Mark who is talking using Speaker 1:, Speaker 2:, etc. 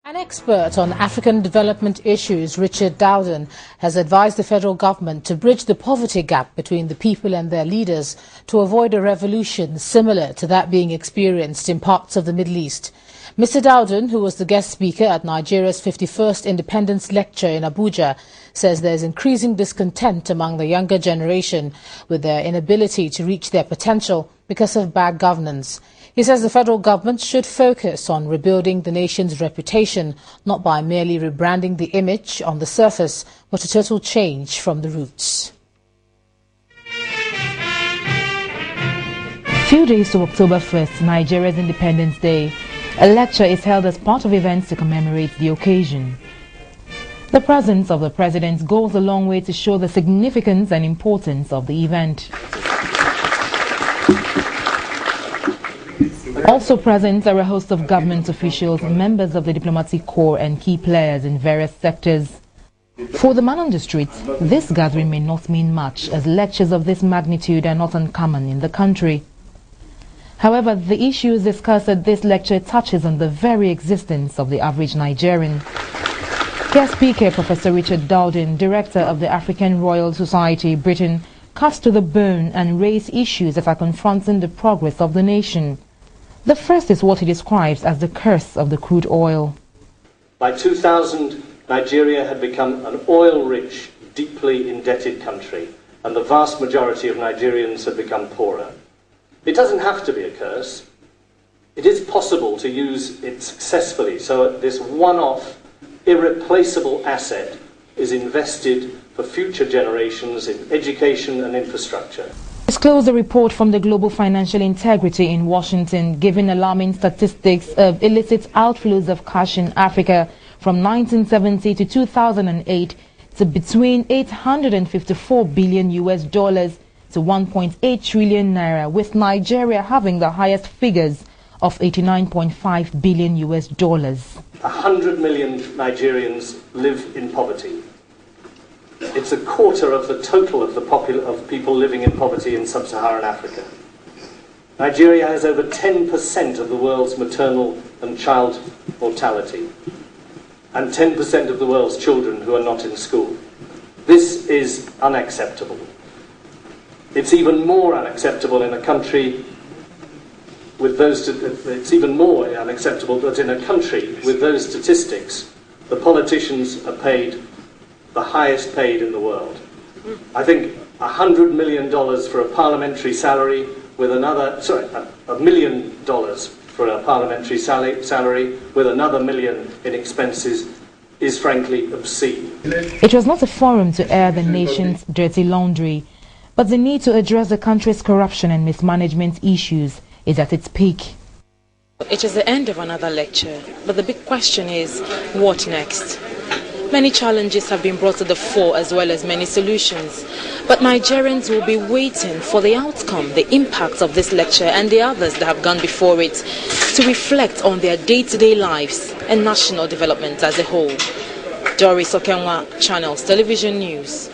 Speaker 1: An expert on African development issues, Richard Dowden, has advised the federal government to bridge the poverty gap between the people and their leaders to avoid a revolution similar to that being experienced in parts of the Middle East. Mr. Dowden, who was the guest speaker at Nigeria's 51st Independence Lecture in Abuja, says there is increasing discontent among the younger generation with their inability to reach their potential because of bad governance. He says the federal government should focus on rebuilding the nation's reputation, not by merely rebranding the image on the surface, but a total change from the roots. Few days to October 1st, Nigeria's Independence Day, a lecture is held as part of events to commemorate the occasion. The presence of the president goes a long way to show the significance and importance of the event. Also present are a host of government officials, members of the diplomatic corps and key players in various sectors. For the man on the streets, this gathering may not mean much, as lectures of this magnitude are not uncommon in the country. However, the issues discussed at this lecture touches on the very existence of the average Nigerian. Guest speaker Professor Richard Dowden, director of the African Royal Society, Britain, cuts to the bone and raised issues that are confronting the progress of the nation. The first is what he describes as the curse of the crude oil.
Speaker 2: By 2000, Nigeria had become an oil-rich, deeply indebted country, and the vast majority of Nigerians had become poorer. It doesn't have to be a curse. It is possible to use it successfully, so that this one-off, irreplaceable asset is invested for future generations in education and infrastructure.
Speaker 1: Disclosed a report from the Global Financial Integrity in Washington, giving alarming statistics of illicit outflows of cash in Africa from 1970 to 2008 to between $854 billion to 1.8 trillion naira, with Nigeria having the highest figures of $89.5 billion.
Speaker 2: 100 million Nigerians live in poverty. It's a quarter of the total of people living in poverty in sub-Saharan Africa. Nigeria has over 10% of the world's maternal and child mortality, and 10% of the world's children who are not in school. This is unacceptable. It's even more unacceptable in a country with those. It's even more unacceptable that in a country with those statistics, the politicians are paid the highest paid in the world. I think $100 million for a parliamentary salary with another, $1 million for a parliamentary salary with another million in expenses is frankly obscene.
Speaker 1: It was not a forum to air the nation's dirty laundry, but the need to address the country's corruption and mismanagement issues is at its peak.
Speaker 3: It is the end of another lecture, but the big question is, what next? Many challenges have been brought to the fore as well as many solutions. But Nigerians will be waiting for the outcome, the impact of this lecture and the others that have gone before it to reflect on their day-to-day lives and national development as a whole. Doris Okenwa, Channels Television News.